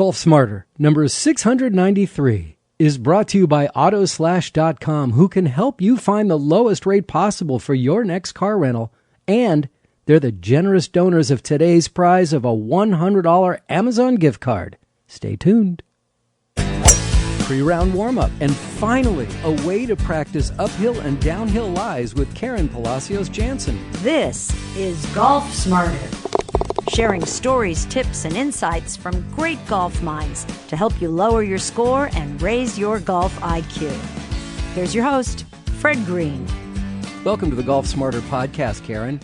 Golf Smarter, number 693, is brought to you by Autoslash.com, who can help you find the lowest rate possible for your next car rental. And they're the generous donors of today's prize of a $100 Amazon gift card. Stay tuned. Pre-round warm-up. And finally, a way to practice uphill and downhill lies with Karen Palacios-Jansen. This is Golf Smarter, sharing stories, tips, and insights from great golf minds to help you lower your score and raise your golf IQ. Here's your host, Fred Greene. Welcome to the Golf Smarter podcast, Karen.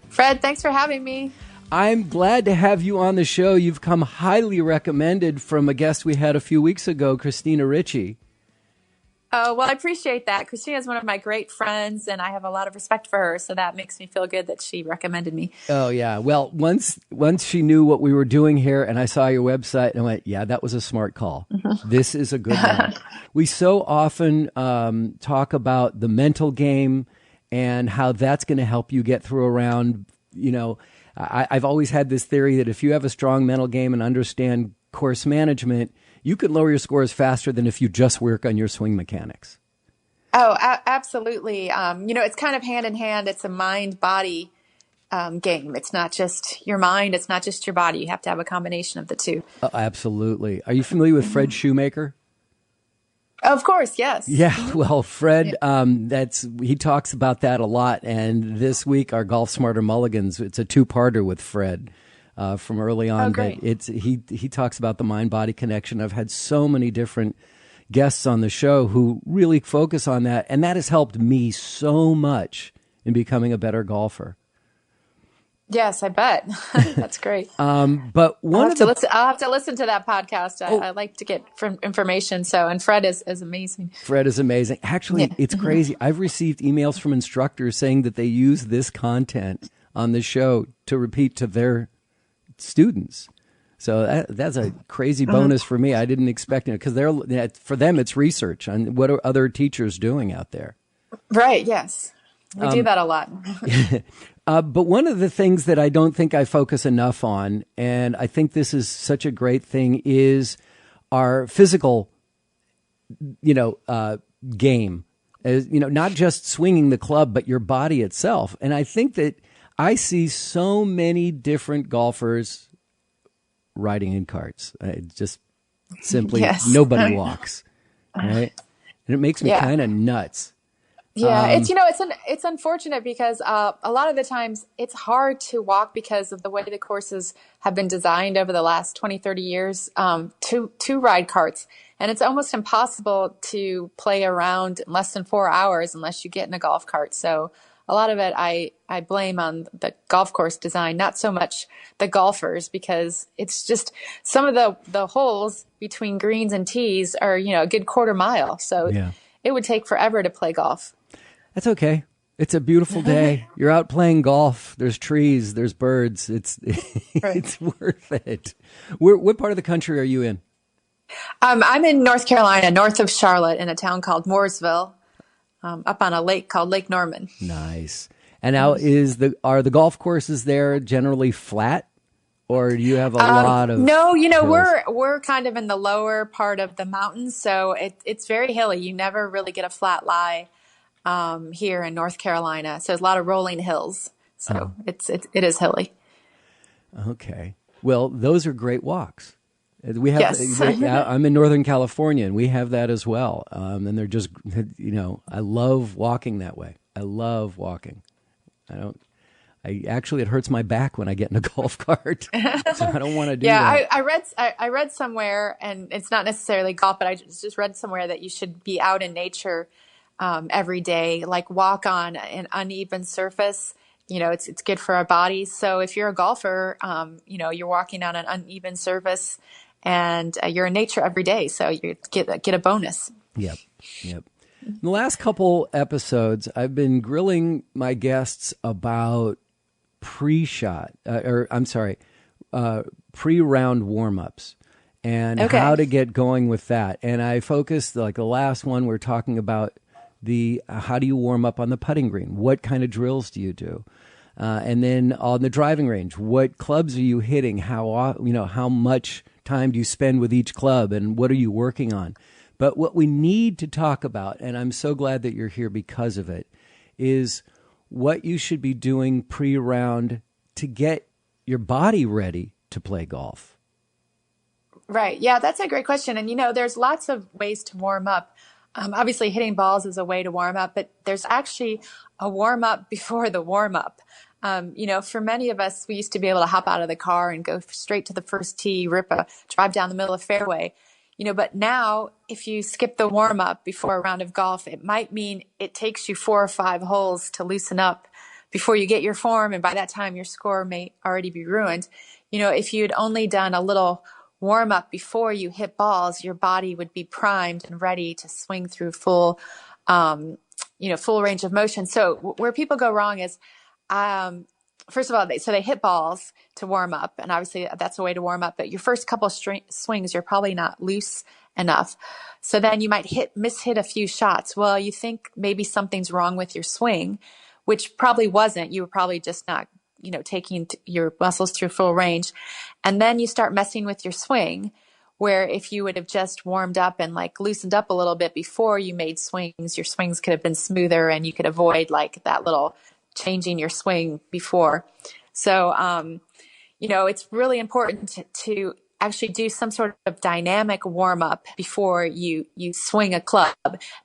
Fred, thanks for having me. I'm glad to have you on the show. You've come highly recommended from a guest we had a few weeks ago, Christina Ritchie. Oh, well, I appreciate that. Christina is one of my great friends, and I have a lot of respect for her, so that makes me feel good that she recommended me. Oh, yeah. Well, once she knew what we were doing here, and I saw your website, and I went, yeah, that was a smart call. Mm-hmm. This is a good one. We so often talk about the mental game and how that's going to help you get through a round. You know, I've always had this theory that if you have a strong mental game and understand course management, you could lower your scores faster than if you just work on your swing mechanics. Oh, absolutely. It's kind of hand in hand. It's a mind-body game. It's not just your mind. It's not just your body. You have to have a combination of the two. Absolutely. Are you familiar with Fred Shoemaker? Of course, yes. Yeah, well, Fred, he talks about that a lot. And this week, our Golf Smarter Mulligans, it's a two-parter with Fred from early on. Oh, great. But he talks about the mind-body connection. I've had so many different guests on the show who really focus on that, and that has helped me so much in becoming a better golfer. Yes, I bet. That's great. But I'll have to listen to that podcast. I like to get information. And Fred is amazing. Fred is amazing. Actually, It's crazy. I've received emails from instructors saying that they use this content on the show to repeat to their students. So that's a crazy bonus for me. I didn't expect it because for them it's research on what are other teachers doing out there. Right. Yes, we do that a lot. But one of the things that I don't think I focus enough on, and I think this is such a great thing, is our physical, game. Not just swinging the club, but your body itself. And I think that I see so many different golfers riding in carts. Just simply nobody walks, right? And it makes me kind of nuts. Yeah, it's unfortunate because a lot of the times it's hard to walk because of the way the courses have been designed over the last 20, 30 years to ride carts. And it's almost impossible to play around in less than 4 hours unless you get in a golf cart. So a lot of it I blame on the golf course design, not so much the golfers, because it's just some of the holes between greens and tees are, a good quarter mile. So it would take forever to play golf. That's okay. It's a beautiful day. You're out playing golf. There's trees. There's birds. It's it's worth it. What part of the country are you in? I'm in North Carolina, north of Charlotte, in a town called Mooresville, up on a lake called Lake Norman. Nice. And now are the golf courses there generally flat, or do you have a lot of? No, hills? we're kind of in the lower part of the mountains, so it's very hilly. You never really get a flat lie. Here in North Carolina. So there's a lot of rolling hills. So it is hilly. Okay. Well, those are great walks. We have, yes. I'm in Northern California and we have that as well. And they're just, I love walking that way. I love walking. It hurts my back when I get in a golf cart. So I don't want to do that. I read somewhere, and it's not necessarily golf, but I just read somewhere that you should be out in nature every day, like walk on an uneven surface. It's good for our bodies. So if you're a golfer, you're walking on an uneven surface and you're in nature every day. So you get a bonus. Yep. In the last couple episodes, I've been grilling my guests about pre-round warm-ups and how to get going with that. And I focused, like the last one, we're talking about how do you warm up on the putting green? What kind of drills do you do? And then on the driving range, what clubs are you hitting? How much time do you spend with each club and what are you working on? But what we need to talk about, and I'm so glad that you're here because of it, is what you should be doing pre-round to get your body ready to play golf. Right. Yeah, that's a great question. And, there's lots of ways to warm up. Obviously, hitting balls is a way to warm up, but there's actually a warm up before the warm up. For many of us, we used to be able to hop out of the car and go straight to the first tee, drive down the middle of the fairway. But now if you skip the warm up before a round of golf, it might mean it takes you 4 or 5 holes to loosen up before you get your form. And by that time, your score may already be ruined. If you'd only done a little warm up before you hit balls, your body would be primed and ready to swing through full range of motion. So where people go wrong is, first of all, they hit balls to warm up, and obviously that's a way to warm up. But your first couple swings, you're probably not loose enough. So then you might mishit a few shots. Well, you think maybe something's wrong with your swing, which probably wasn't. You were probably just not taking your muscles through full range. And then you start messing with your swing, where if you would have just warmed up and loosened up a little bit before you made swings, your swings could have been smoother and you could avoid that little changing your swing before. So, it's really important to actually do some sort of dynamic warm up before you swing a club.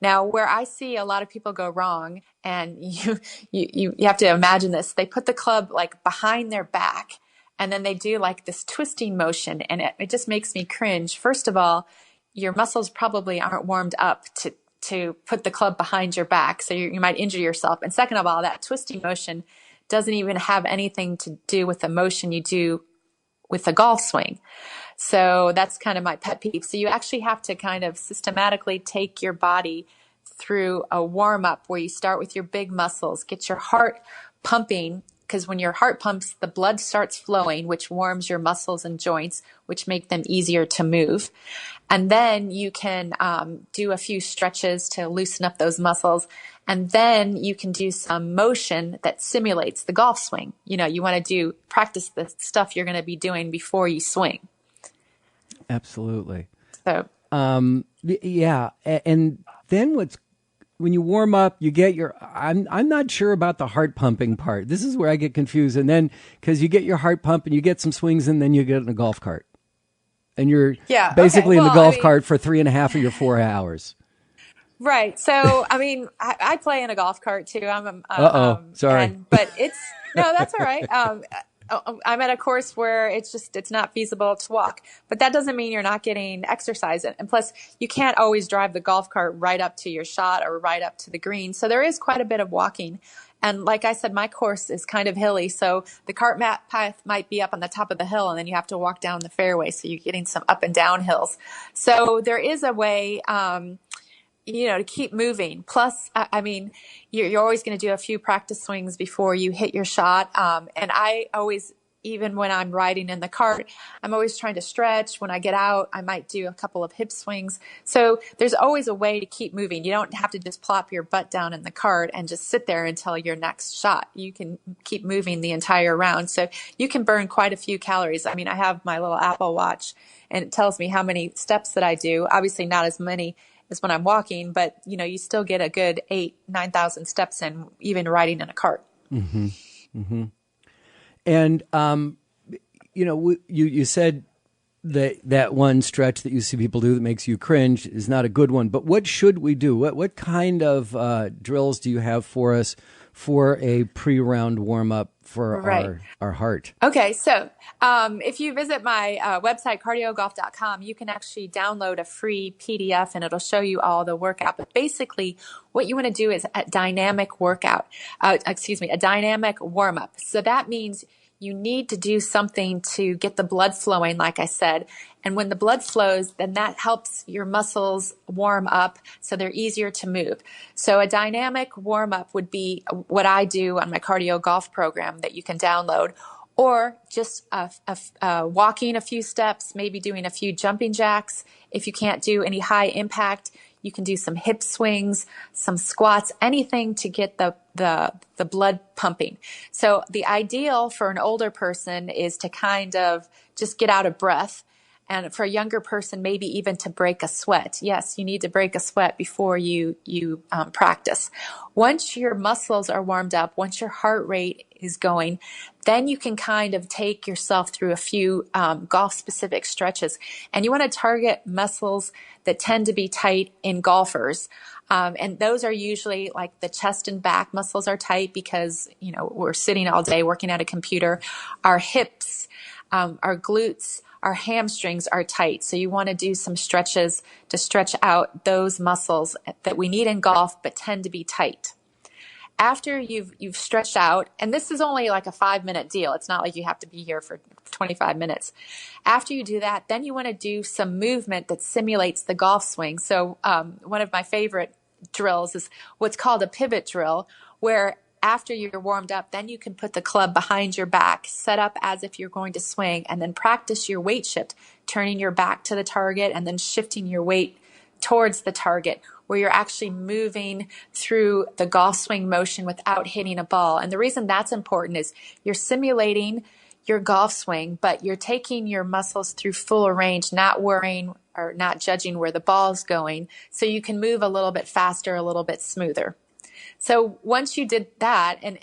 Now, where I see a lot of people go wrong, and you have to imagine this, they put the club behind their back, and then they do this twisting motion, and it just makes me cringe. First of all, your muscles probably aren't warmed up to put the club behind your back, so you might injure yourself. And second of all, that twisting motion doesn't even have anything to do with the motion you do with a golf swing. So that's kind of my pet peeve. So you actually have to kind of systematically take your body through a warm up where you start with your big muscles, get your heart pumping, because when your heart pumps, the blood starts flowing, which warms your muscles and joints, which make them easier to move. And then you can do a few stretches to loosen up those muscles. And then you can do some motion that simulates the golf swing. You want to practice the stuff you're going to be doing before you swing. Absolutely. So, yeah. And then when you warm up, you get I'm not sure about the heart pumping part. This is where I get confused. And then, because you get your heart pump and you get some swings, and then you get in a golf cart. And you're basically in the golf cart for 3.5 of your 4 hours. Right. So, I play in a golf cart too. Sorry. But no, that's all right. I'm at a course where it's not feasible to walk, but that doesn't mean you're not getting exercise. And plus, you can't always drive the golf cart right up to your shot or right up to the green. So there is quite a bit of walking. And like I said, my course is kind of hilly. So the cart path might be up on the top of the hill, and then you have to walk down the fairway. So you're getting some up and down hills. So there is a way, to keep moving. Plus, you're always going to do a few practice swings before you hit your shot. And I always, even when I'm riding in the cart, I'm always trying to stretch. When I get out, I might do a couple of hip swings. So there's always a way to keep moving. You don't have to just plop your butt down in the cart and just sit there until your next shot. You can keep moving the entire round. So you can burn quite a few calories. I have my little Apple Watch, and it tells me how many steps that I do. Obviously not as many as when I'm walking, but you still get a good 8,000-9,000 steps in, even riding in a cart. Mm-hmm. Mm-hmm. And you said that one stretch that you see people do that makes you cringe is not a good one. But what should we do? What kind of drills do you have for us for a pre-round warm up for our heart? Okay, so if you visit my website, CardioGolf.com, you can actually download a free PDF, and it'll show you all the workout. But basically, what you want to do is a dynamic workout, a dynamic warm up. So that means you need to do something to get the blood flowing, like I said. And when the blood flows, then that helps your muscles warm up so they're easier to move. So a dynamic warm up would be what I do on my cardio golf program that you can download, or just walking a few steps, maybe doing a few jumping jacks. If you can't do any high impact, you can do some hip swings, some squats, anything to get the blood pumping. So the ideal for an older person is to kind of just get out of breath And for a younger person, maybe even to break a sweat. Yes, you need to break a sweat before you practice. Once your muscles are warmed up, once your heart rate is going, then you can kind of take yourself through a few golf-specific stretches. And you want to target muscles that tend to be tight in golfers. And those are usually like the chest and back muscles are tight because, we're sitting all day working at a computer. Our hips, our glutes, our hamstrings are tight. So you want to do some stretches to stretch out those muscles that we need in golf but tend to be tight. After you've stretched out, and this is only like a 5-minute deal. It's not like you have to be here for 25 minutes. After you do that, then you want to do some movement that simulates the golf swing. So one of my favorite drills is what's called a pivot drill, where after you're warmed up, then you can put the club behind your back, set up as if you're going to swing, and then practice your weight shift, turning your back to the target and then shifting your weight towards the target, where you're actually moving through the golf swing motion without hitting a ball. And the reason that's important is you're simulating your golf swing, but you're taking your muscles through full range, not worrying or not judging where the ball's going, so you can move a little bit faster, a little bit smoother. So once you did that, and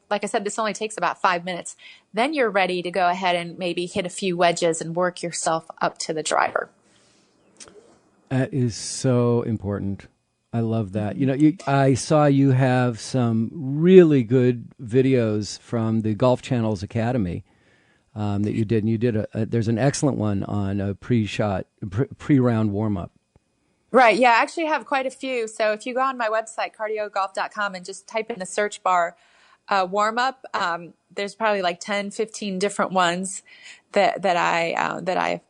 like I said, this only takes about 5 minutes, then you're ready to go ahead and maybe hit a few wedges and work yourself up to the driver. That is so important. I love that. I saw you have some really good videos from the Golf Channel's Academy that you did. And you did there's an excellent one on a pre-round warm-up. Right. Yeah, I actually have quite a few. So if you go on my website, cardiogolf.com, and just type in the search bar, warm-up, there's probably like 10, 15 different ones that I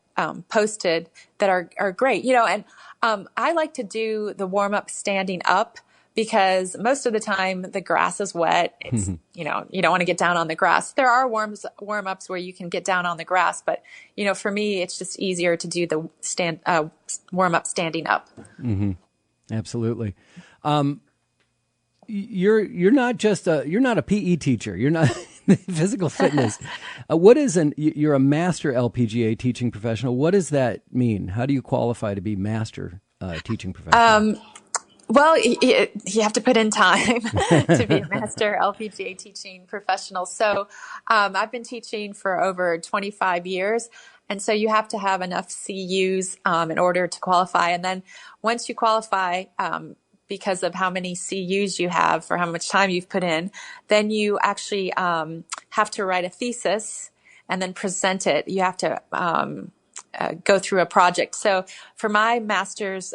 posted that are great. And I like to do the warm-up standing up because most of the time the grass is wet. It's, you don't want to get down on the grass. There are warm-ups where you can get down on the grass, but, for me, it's just easier to do the warm-up standing up. Mm-hmm. Absolutely. You're not a PE teacher. You're not physical fitness. You're a master LPGA teaching professional. What does that mean? How do you qualify to be master teaching professional? Well, you have to put in time to be a master LPGA teaching professional. So I've been teaching for over 25 years. And so you have to have enough CUs in order to qualify. And then once you qualify, because of how many CUs you have for how much time you've put in, then you actually have to write a thesis and then present it. You have to go through a project. So for my master's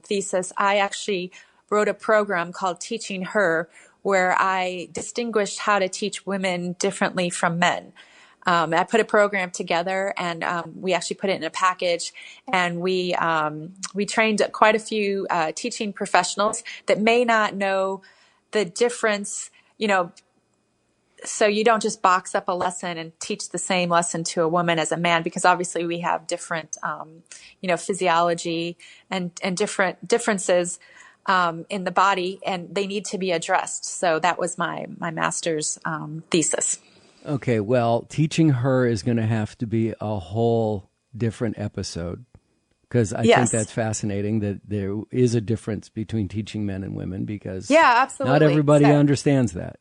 thesis, I actually wrote a program called Teaching Her, where I distinguished how to teach women differently from men. I put a program together, and we actually put it in a package, and we trained quite a few teaching professionals that may not know the difference, so you don't just box up a lesson and teach the same lesson to a woman as a man, because obviously we have different, physiology and different differences in the body, and they need to be addressed. So that was my master's thesis. Okay, well, Teaching Her is going to have to be a whole different episode, because I think that's fascinating that there is a difference between teaching men and women, because absolutely. Not everybody understands that.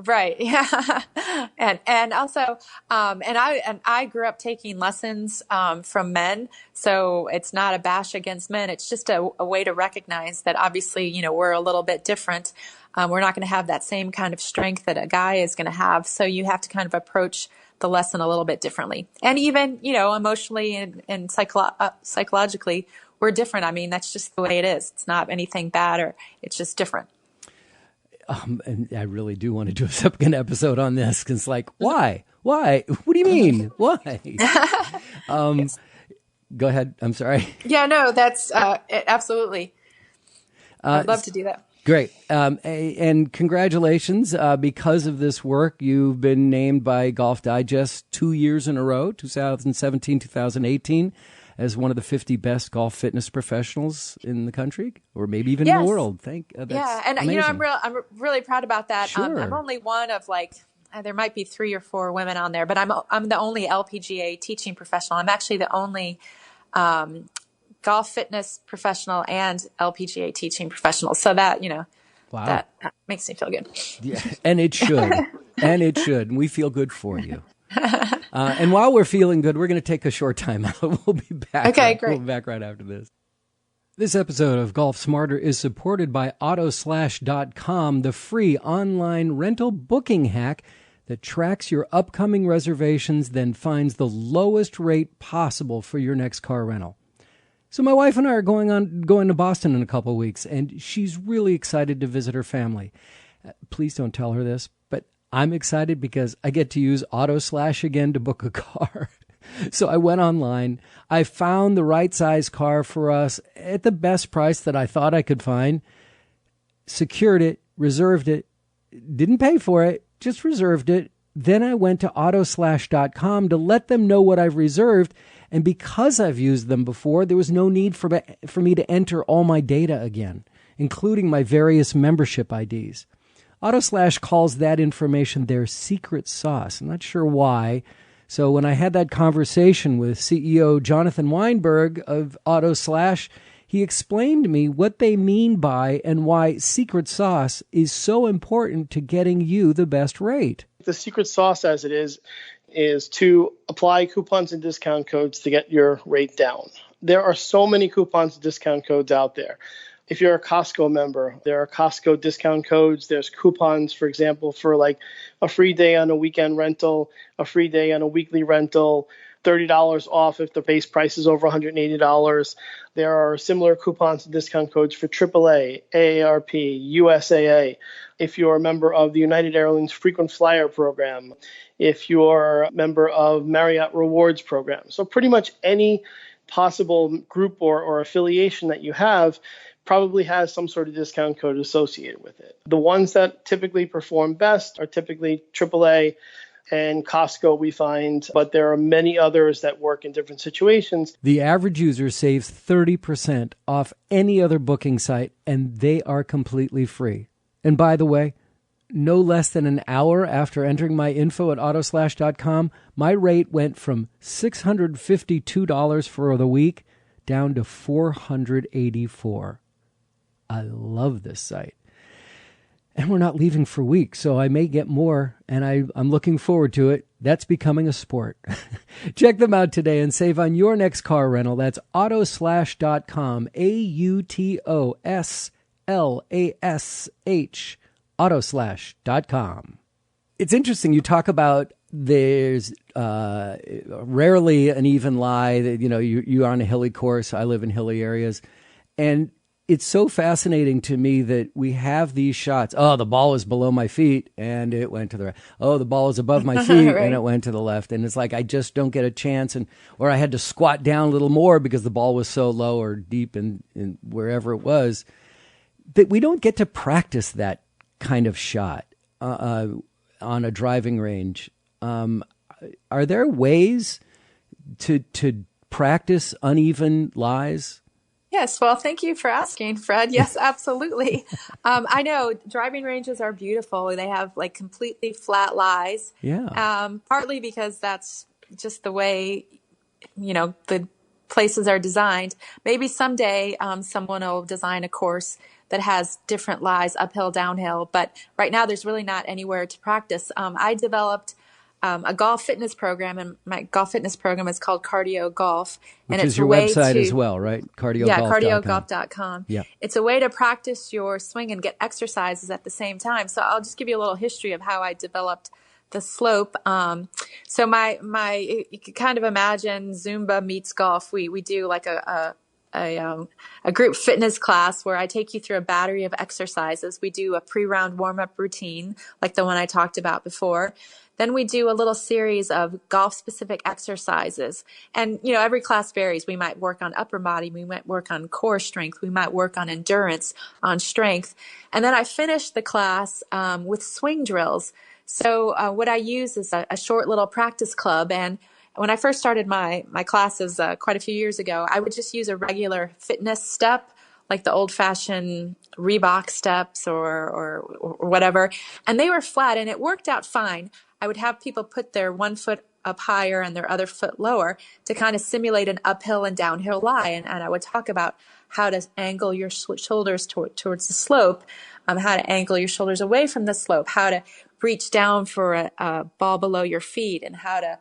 Right. Yeah. And also, I grew up taking lessons, from men. So it's not a bash against men. It's just a way to recognize that obviously, we're a little bit different. We're not going to have that same kind of strength that a guy is going to have. So you have to kind of approach the lesson a little bit differently. And even, emotionally and psychologically, we're different. I mean, that's just the way it is. It's not anything bad, or it's just different. And I really do want to do a second episode on this, because why? What do you mean? Why? Yes. Go ahead. I'm sorry. Yeah, no, that's absolutely. I'd love to do that. Great. And congratulations. Because of this work, you've been named by Golf Digest 2 years in a row, 2017, 2018, as one of the 50 best golf fitness professionals in the country, or maybe even in the world. That's and amazing. I'm really proud about that. Sure. I'm only one of there might be 3 or 4 women on there, but I'm the only LPGA teaching professional. I'm actually the only golf fitness professional and LPGA teaching professional. So that, Wow. that makes me feel good. Yeah, and it should. And it should. And we feel good for you. And while we're feeling good, we're going to take a short time out. We'll be back. Okay, great. We'll be back right after this. This episode of Golf Smarter is supported by Autoslash.com, the free online rental booking hack that tracks your upcoming reservations, then finds the lowest rate possible for your next car rental. So my wife and I are going to Boston in a couple of weeks, and she's really excited to visit her family. Please don't tell her this, but I'm excited because I get to use Autoslash again to book a car. So I went online. I found the right size car for us at the best price that I thought I could find, secured it, reserved it, didn't pay for it, just reserved it. Then I went to Autoslash.com to let them know what I've reserved. And because I've used them before, there was no need for me to enter all my data again, including my various membership IDs. Autoslash calls that information their secret sauce. I'm not sure why. So when I had that conversation with CEO Jonathan Weinberg of Autoslash, he explained to me what they mean by and why secret sauce is so important to getting you the best rate. The secret sauce, as it is to apply coupons and discount codes to get your rate down. There are so many coupons and discount codes out there. If you're a Costco member, there are Costco discount codes. There's coupons, for example, for like a free day on a weekend rental, a free day on a weekly rental, $30 off if the base price is over $180. There are similar coupons and discount codes for AAA, AARP, USAA. If you're a member of the United Airlines Frequent Flyer program, if you're a member of Marriott Rewards program. So pretty much any possible group or affiliation that you have probably has some sort of discount code associated with it. The ones that typically perform best are typically AAA and Costco, we find, but there are many others that work in different situations. The average user saves 30% off any other booking site, and they are completely free. And by the way, no less than an hour after entering my info at Autoslash.com, my rate went from $652 for the week down to $484. I love this site. And we're not leaving for weeks, so I may get more, and I'm looking forward to it. That's becoming a sport. Check them out today and save on your next car rental. That's Autoslash.com, AUTOSLASH, Autoslash.com. It's interesting. You talk about there's rarely an even lie. That you're on a hilly course. I live in hilly areas, and it's so fascinating to me that we have these shots. Oh, the ball was below my feet and it went to the right. Oh, the ball was above my feet right. And it went to the left. And it's like I just don't get a chance, or I had to squat down a little more because the ball was so low or deep in wherever it was. That we don't get to practice that kind of shot on a driving range. Are there ways to practice uneven lies? Yes. Well, thank you for asking, Fred. Yes, absolutely. I know driving ranges are beautiful. They have like completely flat lies. Yeah. Partly because that's just the way, the places are designed. Maybe someday someone will design a course that has different lies, uphill, downhill. But right now there's really not anywhere to practice. I developed a golf fitness program, and my golf fitness program is called CardioGolf. Which is your website as well, right? CardioGolf.com. Yeah. It's a way to practice your swing and get exercises at the same time. So I'll just give you a little history of how I developed the slope. So you can kind of imagine Zumba meets golf. We do like a group fitness class where I take you through a battery of exercises. We do a pre-round warm-up routine, like the one I talked about before. Then we do a little series of golf-specific exercises. And, every class varies. We might work on upper body. We might work on core strength. We might work on endurance, on strength. And then I finish the class with swing drills. So what I use is a short little practice club. And when I first started my classes quite a few years ago, I would just use a regular fitness step, like the old-fashioned Reebok steps or whatever. And they were flat, and it worked out fine. I would have people put their one foot up higher and their other foot lower to kind of simulate an uphill and downhill lie. And I would talk about how to angle your shoulders towards the slope, how to angle your shoulders away from the slope, how to reach down for a ball below your feet, and how to,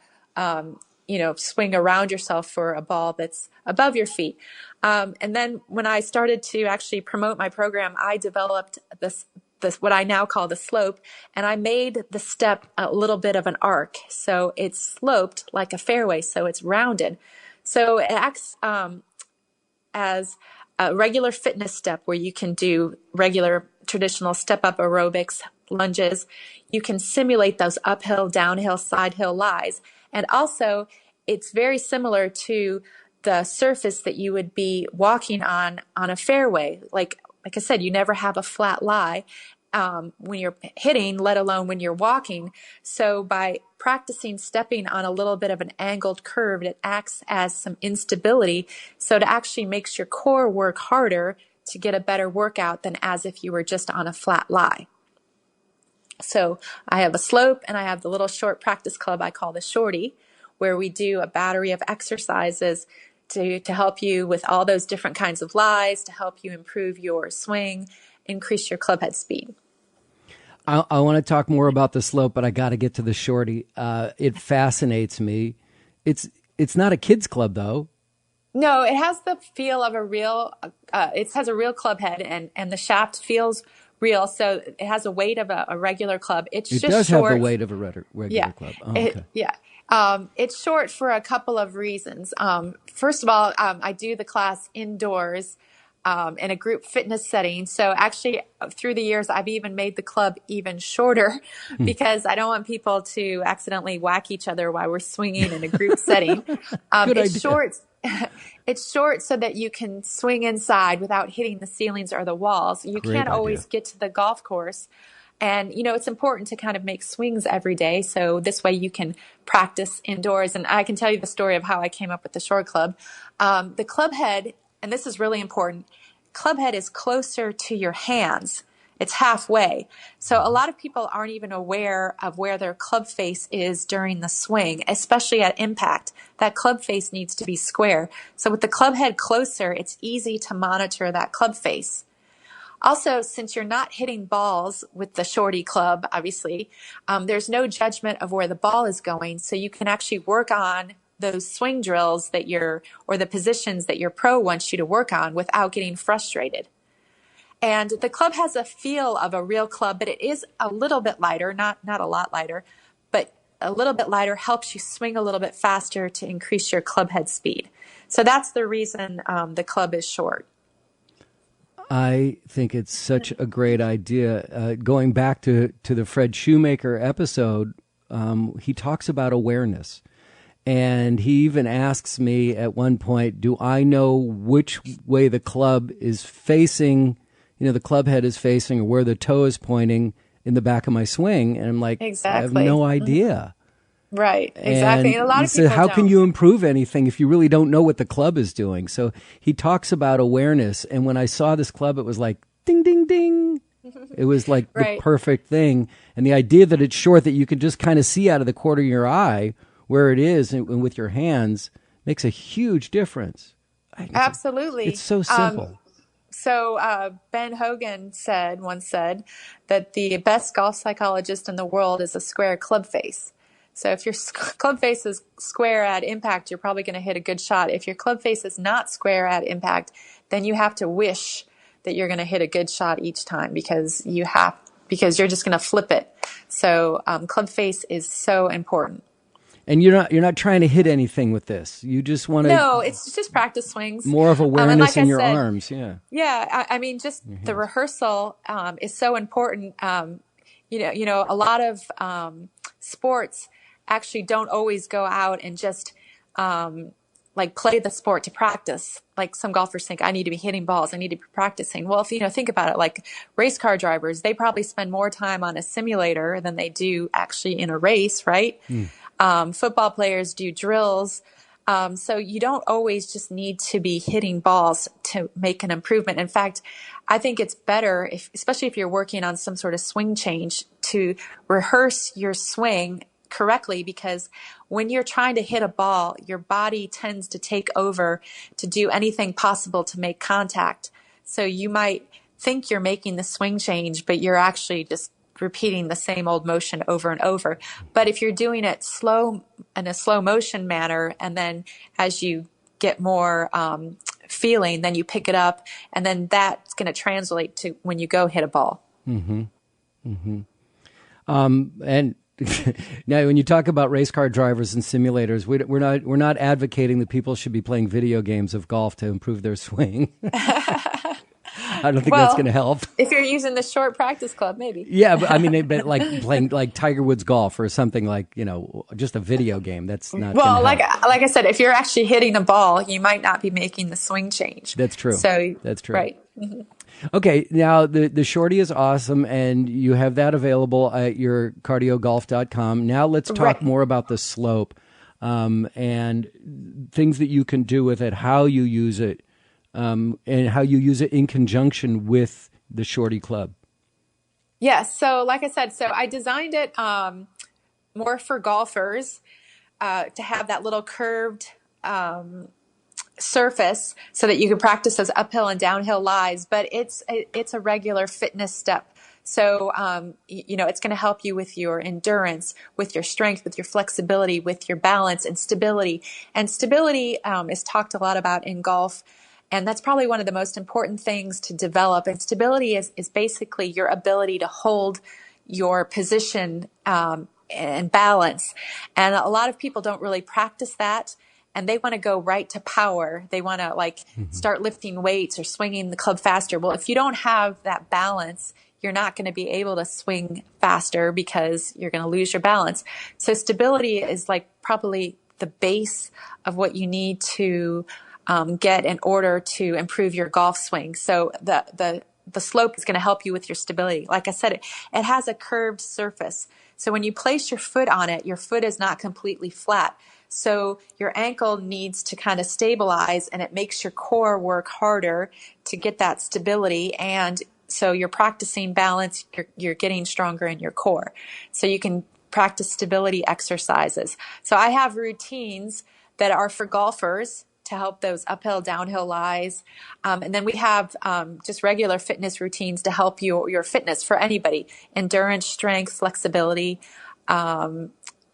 swing around yourself for a ball that's above your feet. And then when I started to actually promote my program, I developed this what I now call the slope, and I made the step a little bit of an arc. So it's sloped like a fairway, so it's rounded. So it acts as a regular fitness step where you can do regular traditional step-up aerobics, lunges. You can simulate those uphill, downhill, side hill lies. And also, it's very similar to the surface that you would be walking on a fairway. Like I said, you never have a flat lie when you're hitting, let alone when you're walking. So by practicing stepping on a little bit of an angled curve, it acts as some instability. So it actually makes your core work harder to get a better workout than as if you were just on a flat lie. So I have a slope, and I have the little short practice club I call the Shortee, where we do a battery of exercises to help you with all those different kinds of lies, to help you improve your swing, increase your club head speed. I want to talk more about the slope, but I got to get to the Shortee. It fascinates me. It's not a kids club, though. No, it has the feel of a real, it has a real club head, and the shaft feels real. So it has a weight of a regular club. It just does short. have the weight of a regular club. Oh, okay. It's short for a couple of reasons. First of all, I do the class indoors in a group fitness setting. So actually, through the years, I've even made the club even shorter because I don't want people to accidentally whack each other while we're swinging in a group setting. It's short. It's short so that you can swing inside without hitting the ceilings or the walls. You can't always get to the golf course. And, it's important to kind of make swings every day. So this way you can practice indoors. And I can tell you the story of how I came up with the short club. The club head, and this is really important, club head is closer to your hands. It's halfway. So a lot of people aren't even aware of where their club face is during the swing, especially at impact. That club face needs to be square. So with the club head closer, it's easy to monitor that club face. Also, since you're not hitting balls with the Shortee club, obviously, there's no judgment of where the ball is going. So you can actually work on those swing drills or the positions that your pro wants you to work on without getting frustrated. And the club has a feel of a real club, but it is a little bit lighter, not a lot lighter, but a little bit lighter helps you swing a little bit faster to increase your club head speed. So that's the reason the club is short. I think it's such a great idea. Going back to the Fred Shoemaker episode, he talks about awareness. And he even asks me at one point, do I know which way the club is facing, the club head is facing, or where the toe is pointing in the back of my swing? And I'm like, exactly. I have no idea. Right, exactly. And a lot of people how can you improve anything if you really don't know what the club is doing? So he talks about awareness. And when I saw this club, it was like, ding, ding, ding. It was like the perfect thing. And the idea that it's short, that you can just kind of see out of the corner of your eye where it is and with your hands makes a huge difference. Absolutely. It's so simple. So Ben Hogan once said that the best golf psychologist in the world is a square club face. So if your club face is square at impact, you're probably going to hit a good shot. If your club face is not square at impact, then you have to wish that you're going to hit a good shot each time because you're just going to flip it. So club face is so important. And you're not trying to hit anything with this. You just want to. No, it's just practice swings. More of awareness in your arms. Yeah. Yeah. I mean, just the rehearsal is so important. A lot of sports actually don't always go out and just play the sport to practice. Like some golfers think, I need to be hitting balls, I need to be practicing. Well, if think about it, like race car drivers, they probably spend more time on a simulator than they do actually in a race, right? Football players do drills. So you don't always just need to be hitting balls to make an improvement. In fact, I think it's better, especially if you're working on some sort of swing change, to rehearse your swing correctly, because when you're trying to hit a ball, your body tends to take over to do anything possible to make contact. So you might think you're making the swing change, but you're actually just repeating the same old motion over and over. But if you're doing it slow, in a slow motion manner, and then as you get more feeling, then you pick it up, and then that's going to translate to when you go hit a ball. Mm-hmm. Mm-hmm. And now, when you talk about race car drivers and simulators, we're not advocating that people should be playing video games of golf to improve their swing. I don't think that's going to help. If you're using the short practice club, maybe. Yeah, but I mean, but like playing like Tiger Woods golf or something, like, just a video game. That's not. Well, like I said, if you're actually hitting a ball, you might not be making the swing change. That's true. So that's true. Right. Mm-hmm. Okay, now the Shortee is awesome, and you have that available at your CardioGolf.com. Now let's talk more about the slope and things that you can do with it, how you use it, and how you use it in conjunction with the Shortee club. Yes. So like I said, I designed it more for golfers to have that little curved surface so that you can practice those uphill and downhill lies, but it's a regular fitness step. So, it's going to help you with your endurance, with your strength, with your flexibility, with your balance and stability. And stability is talked a lot about in golf. And that's probably one of the most important things to develop. And stability is basically your ability to hold your position and balance. And a lot of people don't really practice that. And they want to go right to power. They want to start lifting weights or swinging the club faster. Well, if you don't have that balance, you're not going to be able to swing faster because you're going to lose your balance. So stability is probably the base of what you need to get in order to improve your golf swing. So the slope is going to help you with your stability. Like I said, it has a curved surface. So when you place your foot on it, your foot is not completely flat. So your ankle needs to kind of stabilize, and it makes your core work harder to get that stability. And so you're practicing balance, you're getting stronger in your core. So you can practice stability exercises. So I have routines that are for golfers to help those uphill, downhill lies. And then we have just regular fitness routines to help your fitness for anybody, endurance, strength, flexibility.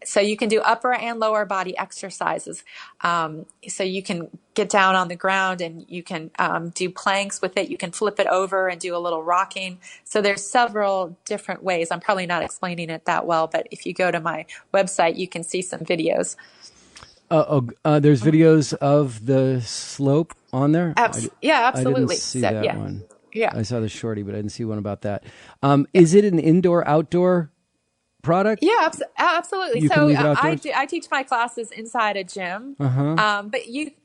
So you can do upper and lower body exercises. So you can get down on the ground and you can do planks with it. You can flip it over and do a little rocking. So there's several different ways. I'm probably not explaining it that well, but if you go to my website, you can see some videos. There's videos of the slope on there? Yeah, absolutely. I didn't see that one. Yeah. I saw the Shortee, but I didn't see one about that. Is it an indoor-outdoor product? Yeah, absolutely. You can leave it outdoors? I teach my classes inside a gym. Uh-huh.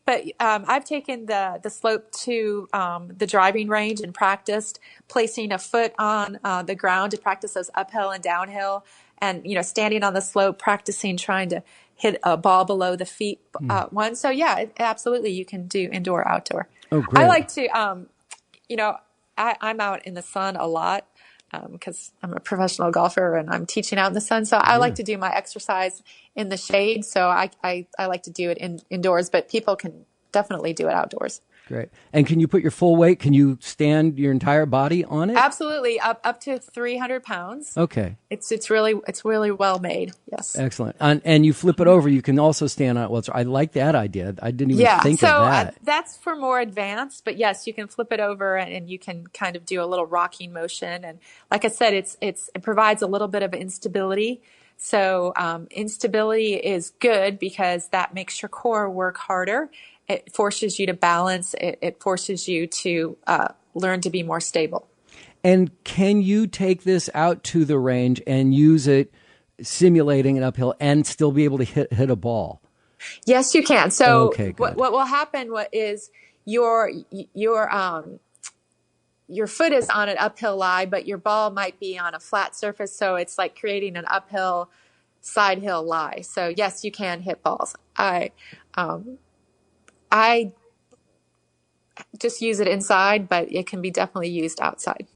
But I've taken the slope to the driving range and practiced placing a foot on the ground to practice those uphill and downhill, and standing on the slope, practicing trying to hit a ball below the feet one. So yeah, absolutely, you can do indoor, outdoor. Oh, great. I like to, I'm out in the sun a lot. Because I'm a professional golfer and I'm teaching out in the sun. So I like to do my exercise in the shade. So I like to do it indoors, but people can definitely do it outdoors. Great. And can you put your full weight? Can you stand your entire body on it? Absolutely. Up to 300 pounds. Okay. It's really well made. Yes. Excellent. And you flip it over. You can also stand on it. Well, I like that idea. I didn't even think of that. That's for more advanced, but yes, you can flip it over and you can kind of do a little rocking motion. And like I said, it provides a little bit of instability. So instability is good because that makes your core work harder. It forces you to balance. It forces you to learn to be more stable. And can you take this out to the range and use it simulating an uphill and still be able to hit a ball? Yes, you can. So okay, what will happen is your foot is on an uphill lie, but your ball might be on a flat surface. So it's like creating an uphill side hill lie. So yes, you can hit balls. I just use it inside, but it can be definitely used outside.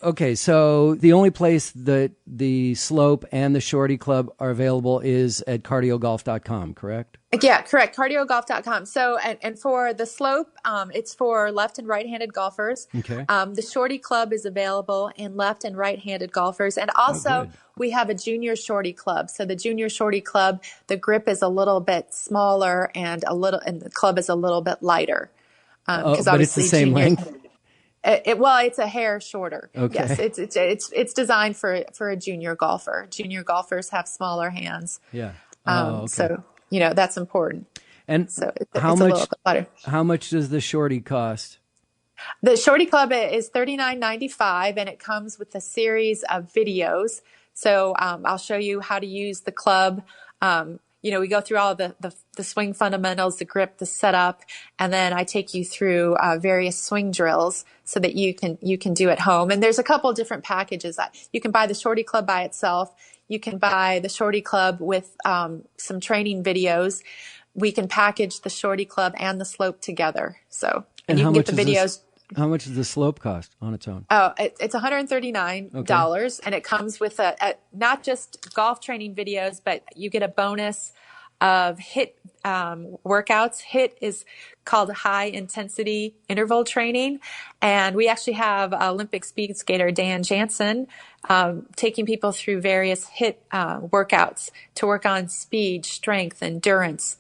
Okay, so the only place that the Slope and the Shortee Club are available is at CardioGolf.com, correct? Yeah, correct. CardioGolf.com. So, and for the Slope, it's for left and right-handed golfers. Okay. The Shortee Club is available in left and right-handed golfers. And also, we have a Junior Shortee Club. So the Junior Shortee Club, the grip is a little bit smaller and the club is a little bit lighter. But it's the same length? It's a hair shorter. Okay. Yes, it's designed for a junior golfer. Junior golfers have smaller hands. Yeah. So that's important. And so how it's much? A little bit lighter. How much does the Shortee cost? The Shortee Club is $39.95, and it comes with a series of videos. So I'll show you how to use the club. We go through all the swing fundamentals, the grip, the setup, and then I take you through various swing drills so that you can do at home. And there's a couple of different packages. You can buy the Shortee Club by itself. You can buy the Shortee Club with some training videos. We can package the Shortee Club and the Slope together. So, and you can get the videos. How much does the Slope cost on its own? Oh, it's $139, and it comes with a not just golf training videos, but you get a bonus of HIIT workouts. HIIT is called high intensity interval training, and we actually have Olympic speed skater Dan Jansen taking people through various HIIT workouts to work on speed, strength, endurance,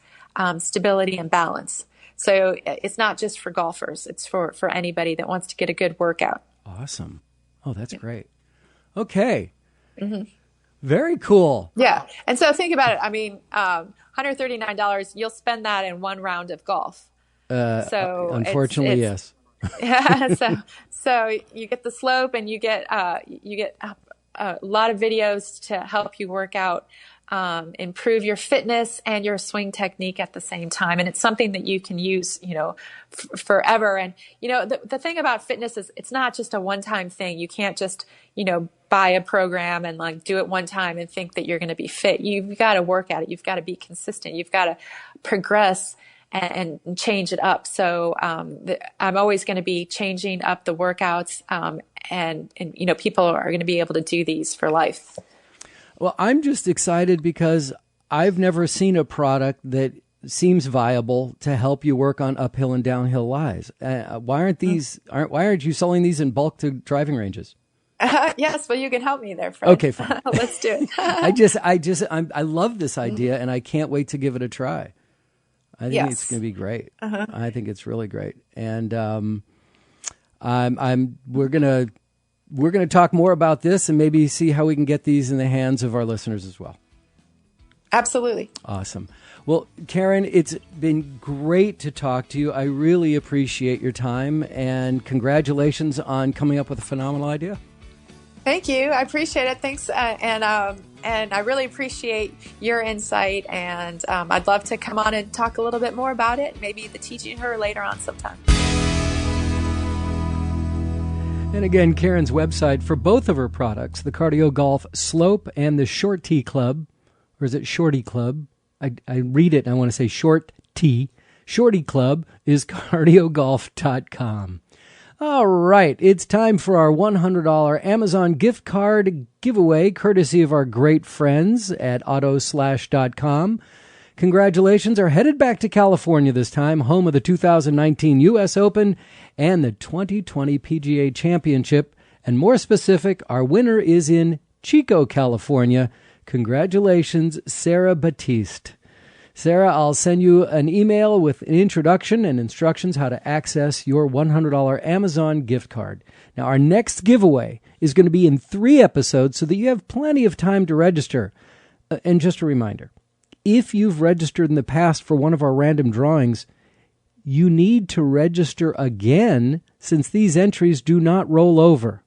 stability, and balance. So it's not just for golfers. It's for anybody that wants to get a good workout. Awesome. Oh, that's great. Okay. Mm-hmm. Very cool. Yeah. And so think about it. I mean, $139, you'll spend that in one round of golf. Unfortunately, yes. Yeah. So you get the Slope, and you get a lot of videos to help you work out, improve your fitness and your swing technique at the same time. And it's something that you can use, forever. And, the thing about fitness is it's not just a one-time thing. You can't just, buy a program and do it one time and think that you're going to be fit. You've got to work at it. You've got to be consistent. You've got to progress and change it up. So, I'm always going to be changing up the workouts. And people are going to be able to do these for life. Well, I'm just excited because I've never seen a product that seems viable to help you work on uphill and downhill lies. Why aren't you selling these in bulk to driving ranges? Yes, well, you can help me there, Fred. Okay, fine. Let's do it. I love this idea, and I can't wait to give it a try. I think it's going to be great. Uh-huh. I think it's really great, and we're gonna talk more about this and maybe see how we can get these in the hands of our listeners as well. Absolutely. Awesome. Well, Karen, it's been great to talk to you. I really appreciate your time, and congratulations on coming up with a phenomenal idea. Thank you. I appreciate it. Thanks. And I really appreciate your insight. And I'd love to come on and talk a little bit more about it, maybe teaching her later on sometime. And again, Karen's website for both of her products, the CardioGolf Slope and the Shortee Club, or is it Shortee Club? I read it and I want to say Shortee. Shortee Club is CardioGolf.com. All right, it's time for our $100 Amazon gift card giveaway, courtesy of our great friends at Autoslash.com. Congratulations are headed back to California this time, home of the 2019 U.S. Open and the 2020 PGA Championship. And more specific, our winner is in Chico, California. Congratulations, Sarah Batiste. Sarah, I'll send you an email with an introduction and instructions how to access your $100 Amazon gift card. Now, our next giveaway is going to be in 3 episodes so that you have plenty of time to register. And just a reminder, if you've registered in the past for one of our random drawings, you need to register again since these entries do not roll over.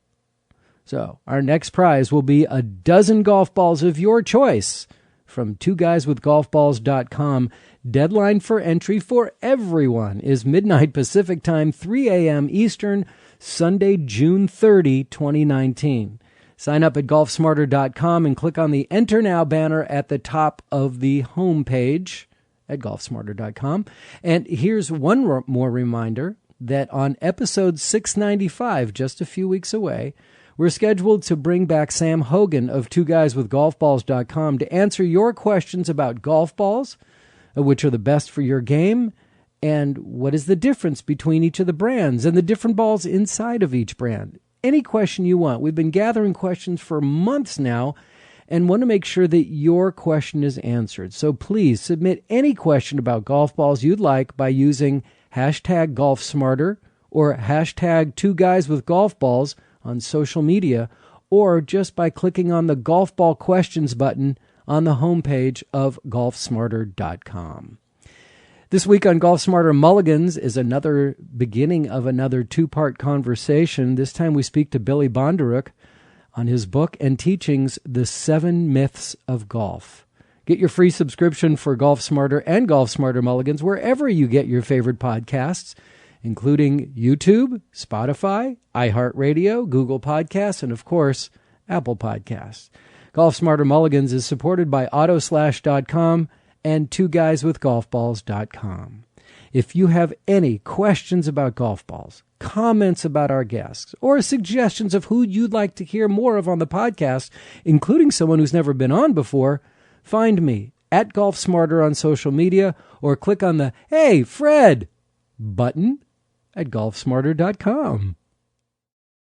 So our next prize will be a dozen golf balls of your choice from twoguyswithgolfballs.com. Deadline for entry for everyone is midnight Pacific time, 3 a.m. Eastern, Sunday, June 30, 2019. Sign up at golfsmarter.com and click on the Enter Now banner at the top of the home page at golfsmarter.com. And here's one more reminder that on episode 695, just a few weeks away, We're scheduled to bring back Sam Hogan of twoguyswithgolfballs.com to answer your questions about golf balls, which are the best for your game, and what is the difference between each of the brands and the different balls inside of each brand. Any question you want. We've been gathering questions for months now and want to make sure that your question is answered. So please submit any question about golf balls you'd like by using hashtag GolfSmarter or hashtag twoguyswithgolfballs on social media, or just by clicking on the Golf Ball Questions button on the homepage of golfsmarter.com. This week on Golf Smarter, Mulligans is another beginning of another two-part conversation. This time we speak to Billy Bondaruk on his book and teachings, The 7 Myths of Golf. Get your free subscription for Golf Smarter and Golf Smarter Mulligans wherever you get your favorite podcasts, including YouTube, Spotify, iHeartRadio, Google Podcasts, and, of course, Apple Podcasts. Golf Smarter Mulligans is supported by Autoslash.com and twoguyswithgolfballs.com. If you have any questions about golf balls, comments about our guests, or suggestions of who you'd like to hear more of on the podcast, including someone who's never been on before, find me at Golf Smarter on social media or click on the Hey, Fred button at golfsmarter.com.